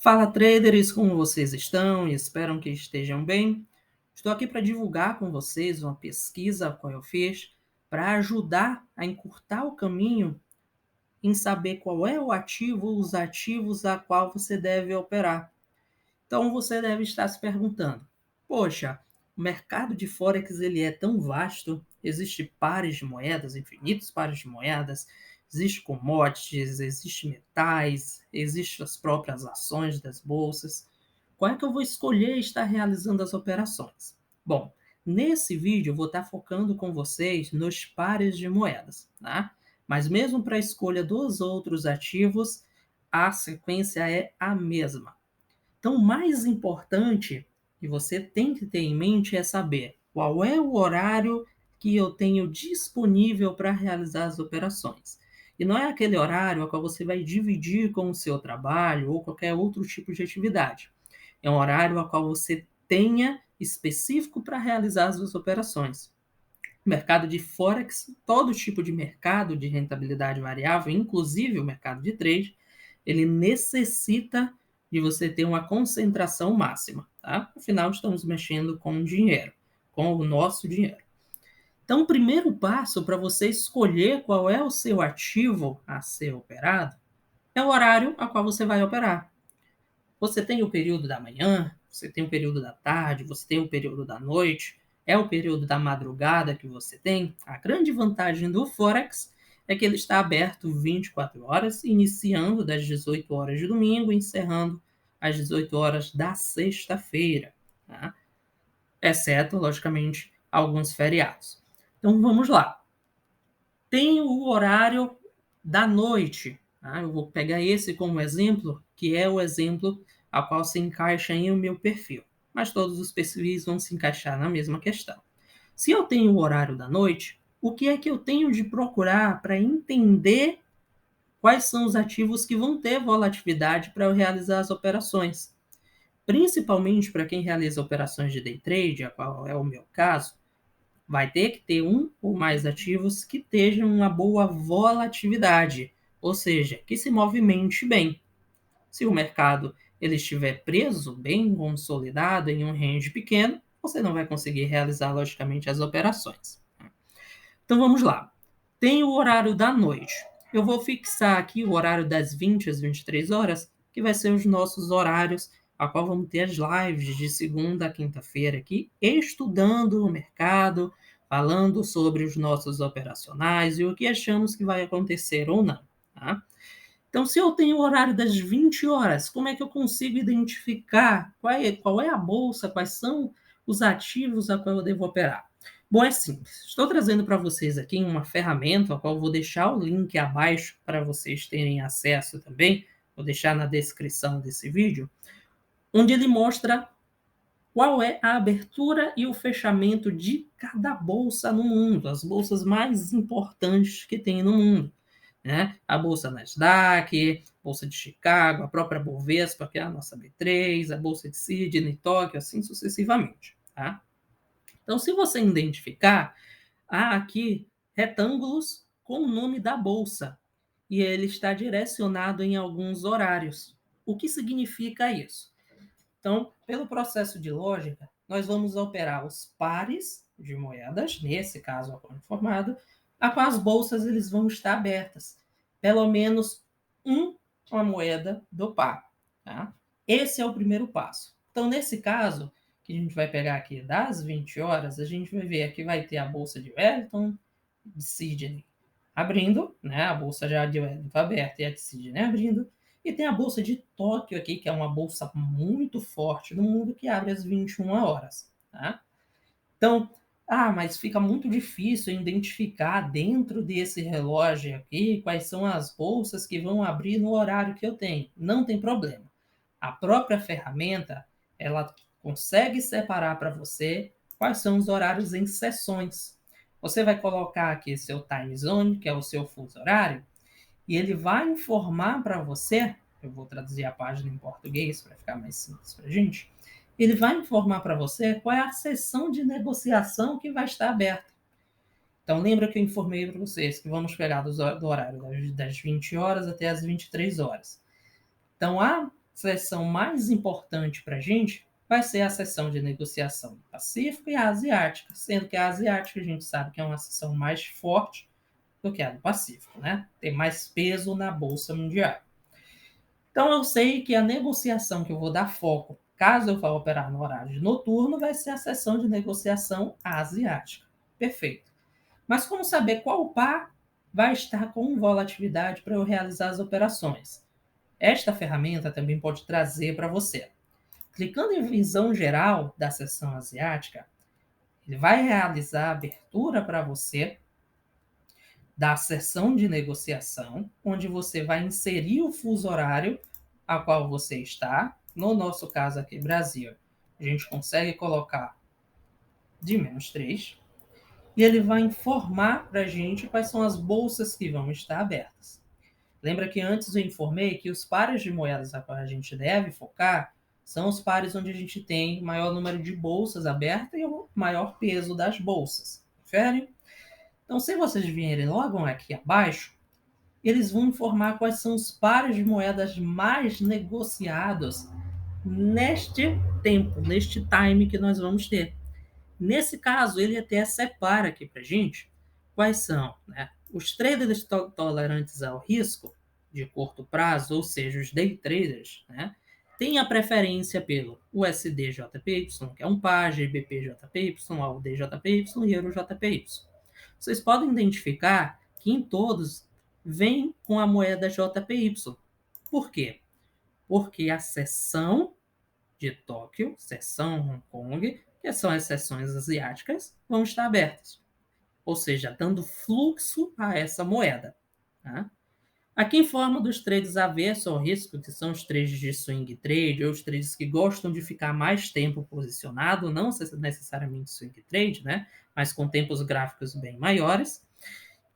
Fala traders, como vocês estão? Espero que estejam bem. Estou aqui para divulgar com vocês uma pesquisa a qual eu fiz para ajudar a encurtar o caminho em saber qual é o ativo, os ativos a qual você deve operar. Então você deve estar se perguntando: poxa, o mercado de Forex ele é tão vasto, existe pares de moedas, infinitos pares de moedas, existe commodities, existe metais, existem as próprias ações das bolsas. Qual é que eu vou escolher estar realizando as operações? Bom, nesse vídeo eu vou estar focando com vocês nos pares de moedas, tá? Mas mesmo para a escolha dos outros ativos, a sequência é a mesma. Então, o mais importante que você tem que ter em mente é saber qual é o horário que eu tenho disponível para realizar as operações. E não é aquele horário a qual você vai dividir com o seu trabalho ou qualquer outro tipo de atividade. É um horário a qual você tenha específico para realizar as suas operações. Mercado de Forex, todo tipo de mercado de rentabilidade variável, inclusive o mercado de trade, ele necessita de você ter uma concentração máxima, tá? Afinal, estamos mexendo com dinheiro, com o nosso dinheiro. Então, o primeiro passo para você escolher qual é o seu ativo a ser operado é o horário a qual você vai operar. Você tem o período da manhã, você tem o período da tarde, você tem o período da noite, é o período da madrugada que você tem. A grande vantagem do Forex é que ele está aberto 24 horas, iniciando das 18 horas de domingo e encerrando às 18 horas da sexta-feira, tá? Exceto, logicamente, alguns feriados. Então vamos lá. Tem o horário da noite. Tá? Eu vou pegar esse como exemplo, que é o exemplo a qual se encaixa em o meu perfil. Mas todos os perfis vão se encaixar na mesma questão. Se eu tenho o horário da noite, o que é que eu tenho de procurar para entender quais são os ativos que vão ter volatilidade para eu realizar as operações? Principalmente para quem realiza operações de day trade, a qual é o meu caso, vai ter que ter um ou mais ativos que tenham uma boa volatilidade, ou seja, que se movimente bem. Se o mercado ele estiver preso, bem consolidado em um range pequeno, você não vai conseguir realizar logicamente as operações. Então vamos lá. Tem o horário da noite. Eu vou fixar aqui o horário das 20 às 23 horas, que vai ser os nossos horários, a qual vamos ter as lives de segunda a quinta-feira aqui, estudando o mercado, falando sobre os nossos operacionais e o que achamos que vai acontecer ou não. Tá? Então, se eu tenho o horário das 20 horas, como é que eu consigo identificar qual é a bolsa, quais são os ativos a qual eu devo operar? Bom, é simples. Estou trazendo para vocês aqui uma ferramenta, a qual eu vou deixar o link abaixo para vocês terem acesso também. Vou deixar na descrição desse vídeo, onde ele mostra qual é a abertura e o fechamento de cada bolsa no mundo, as bolsas mais importantes que tem no mundo. Né? A Bolsa Nasdaq, Bolsa de Chicago, a própria Bovespa, que é a nossa B3, a Bolsa de Sydney, Tóquio, assim sucessivamente. Tá? Então, se você identificar, há aqui retângulos com o nome da bolsa e ele está direcionado em alguns horários. O que significa isso? Então, pelo processo de lógica, nós vamos operar os pares de moedas, nesse caso a coin formada, a qual as bolsas eles vão estar abertas. Pelo menos uma moeda do par. Tá? Esse é o primeiro passo. Então, nesse caso, que a gente vai pegar aqui das 20 horas, a gente vai ver aqui vai ter a bolsa de Wellington, de Sydney abrindo, né? A bolsa já de Wellington aberta e a de Sydney abrindo. E tem a bolsa de Tóquio aqui, que é uma bolsa muito forte no mundo, que abre às 21 horas. Tá? Então, mas fica muito difícil identificar dentro desse relógio aqui quais são as bolsas que vão abrir no horário que eu tenho. Não tem problema. A própria ferramenta, ela consegue separar para você quais são os horários em sessões. Você vai colocar aqui seu time zone, que é o seu fuso horário, e ele vai informar para você, eu vou traduzir a página em português para ficar mais simples para a gente, ele vai informar para você qual é a sessão de negociação que vai estar aberta. Então, lembra que eu informei para vocês que vamos pegar do horário das 20 horas até as 23 horas. Então, seção mais importante para a gente vai ser a seção de negociação do Pacífico e a asiática, sendo que a asiática a gente sabe que é uma seção mais forte do que a do Pacífico, né? Tem mais peso na Bolsa Mundial. Então eu sei que a negociação que eu vou dar foco, caso eu vá operar no horário de noturno, vai ser a seção de negociação asiática. Perfeito. Mas como saber qual par vai estar com volatilidade para eu realizar as operações? Esta ferramenta também pode trazer para você. Clicando em visão geral da seção asiática, ele vai realizar a abertura para você da seção de negociação, onde você vai inserir o fuso horário a qual você está. No nosso caso aqui, Brasil, a gente consegue colocar de -3. E ele vai informar para a gente quais são as bolsas que vão estar abertas. Lembra que antes eu informei que os pares de moedas a qual a gente deve focar são os pares onde a gente tem maior número de bolsas abertas e o maior peso das bolsas. Confere? Então, se vocês vierem logo aqui abaixo, eles vão informar quais são os pares de moedas mais negociados neste tempo, neste time que nós vamos ter. Nesse caso, ele até separa aqui para a gente quais são, né, os traders tolerantes ao risco de curto prazo, ou seja, os day traders, né, têm a preferência pelo USD-JPY, que é um par, GBP-JPY, AUD-JPY e Euro-JPY. Vocês podem identificar que em todos vem com a moeda JPY. Por quê? Porque a seção de Tóquio, seção Hong Kong, que são as seções asiáticas, vão estar abertas. Ou seja, dando fluxo a essa moeda. Tá? Aqui informa dos trades avessos ao risco, que são os trades de swing trade, ou os trades que gostam de ficar mais tempo posicionado, não necessariamente swing trade, né? Mas com tempos gráficos bem maiores,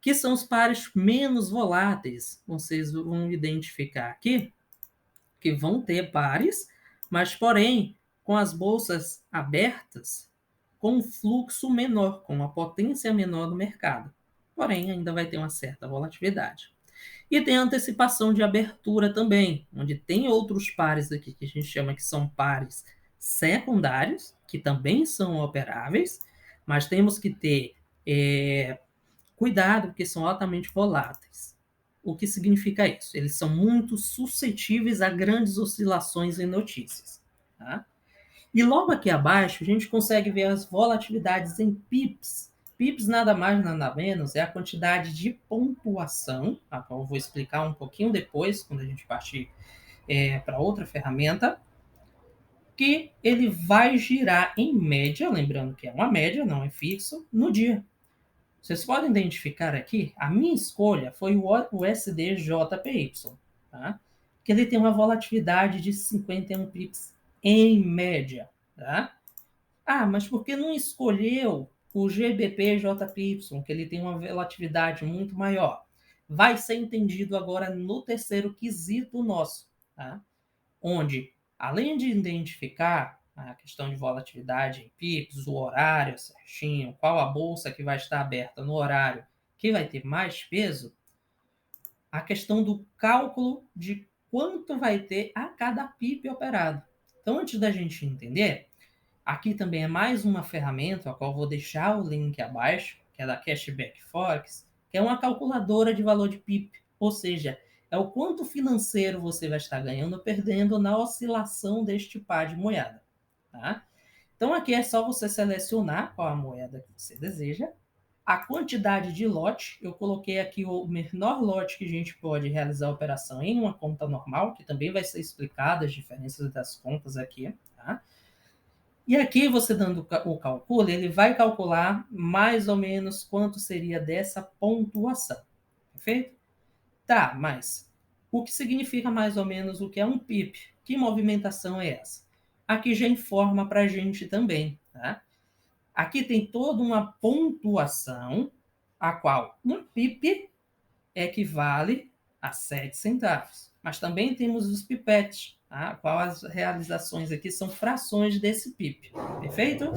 que são os pares menos voláteis. Vocês vão identificar aqui que vão ter pares, mas porém com as bolsas abertas, com um fluxo menor, com uma potência menor no mercado. Porém, ainda vai ter uma certa volatilidade. E tem a antecipação de abertura também, onde tem outros pares aqui que a gente chama que são pares secundários, que também são operáveis, mas temos que ter cuidado, porque são altamente voláteis. O que significa isso? Eles são muito suscetíveis a grandes oscilações em notícias. Tá? E logo aqui abaixo, a gente consegue ver as volatilidades em pips. Pips nada mais, nada menos, é a quantidade de pontuação, a qual eu vou explicar um pouquinho depois, quando a gente partir para outra ferramenta, que ele vai girar em média, lembrando que é uma média, não é fixo, no dia. Vocês podem identificar aqui, a minha escolha foi o USD-JPY, tá? Que ele tem uma volatilidade de 51 pips em média. Tá? Ah, mas por que não escolheu o GBP-JPY, que ele tem uma volatilidade muito maior? Vai ser entendido agora no terceiro quesito nosso, tá? Onde, além de identificar a questão de volatilidade em pips, o horário certinho, qual a bolsa que vai estar aberta no horário que vai ter mais peso, a questão do cálculo de quanto vai ter a cada pip operado. Então, antes da gente entender, aqui também é mais uma ferramenta, a qual eu vou deixar o link abaixo, que é da Cashback Forex, que é uma calculadora de valor de pip, ou seja, é o quanto financeiro você vai estar ganhando ou perdendo na oscilação deste par de moeda. Tá? Então aqui é só você selecionar qual a moeda que você deseja, a quantidade de lote, eu coloquei aqui o menor lote que a gente pode realizar a operação em uma conta normal, que também vai ser explicado as diferenças das contas aqui, tá? E aqui você dando o cálculo, ele vai calcular mais ou menos quanto seria dessa pontuação, perfeito? Tá, mas o que significa mais ou menos o que é um PIP? Que movimentação é essa? Aqui já informa para a gente também, tá? Aqui tem toda uma pontuação, a qual um PIP equivale a 7 centavos. Mas também temos os pipetes, tá? A qual as realizações aqui são frações desse PIP, perfeito?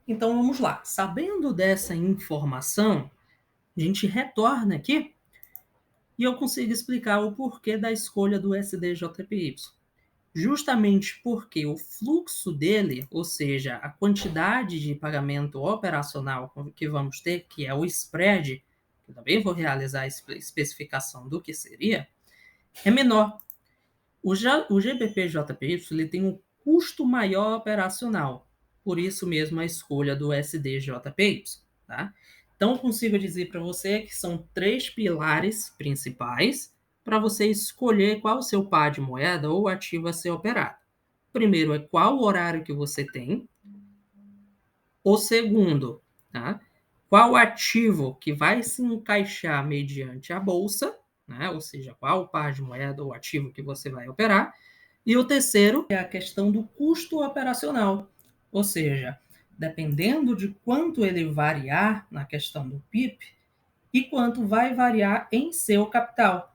Então vamos lá. Sabendo dessa informação, a gente retorna aqui e eu consigo explicar o porquê da escolha do SDJPY. Justamente porque o fluxo dele, ou seja, a quantidade de pagamento operacional que vamos ter, que é o spread, que eu também vou realizar a especificação do que seria, é menor. O GBP-JPY ele tem um custo maior operacional, por isso mesmo a escolha do SDJPY. Tá? Então, eu consigo dizer para você que são 3 pilares principais para você escolher qual o seu par de moeda ou ativo a ser operado. Primeiro é qual o horário que você tem. O segundo, tá? Qual ativo que vai se encaixar mediante a bolsa, né? Ou seja, qual o par de moeda ou ativo que você vai operar. E o terceiro é a questão do custo operacional, ou seja, dependendo de quanto ele variar na questão do PIB e quanto vai variar em seu capital.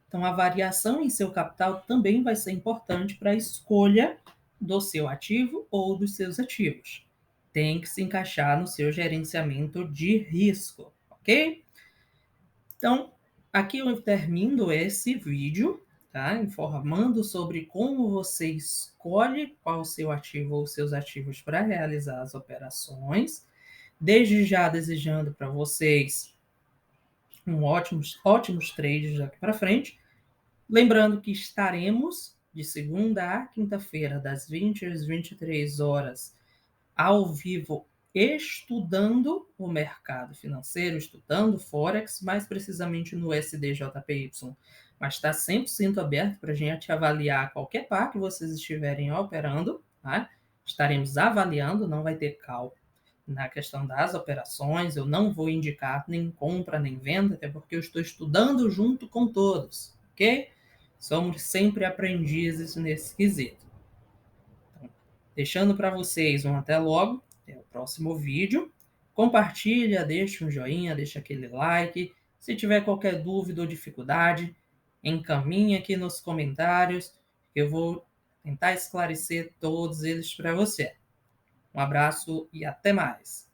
Então, a variação em seu capital também vai ser importante para a escolha do seu ativo ou dos seus ativos. Tem que se encaixar no seu gerenciamento de risco, ok? Então, aqui eu termino esse vídeo, tá? Informando sobre como você escolhe qual o seu ativo ou seus ativos para realizar as operações. Desde já desejando para vocês ótimos trades daqui para frente. Lembrando que estaremos de segunda a quinta-feira, das 20 às 23 horas, ao vivo, estudando o mercado financeiro, estudando Forex, mais precisamente no SDJPY. Mas está 100% aberto para a gente avaliar qualquer par que vocês estiverem operando. Tá? Estaremos avaliando, não vai ter cálculo na questão das operações. Eu não vou indicar nem compra nem venda, até porque eu estou estudando junto com todos, ok? Somos sempre aprendizes nesse quesito. Então, deixando para vocês um até logo, até o próximo vídeo. Compartilha, deixa um joinha, deixa aquele like. Se tiver qualquer dúvida ou dificuldade, encaminhe aqui nos comentários, que eu vou tentar esclarecer todos eles para você. Um abraço e até mais!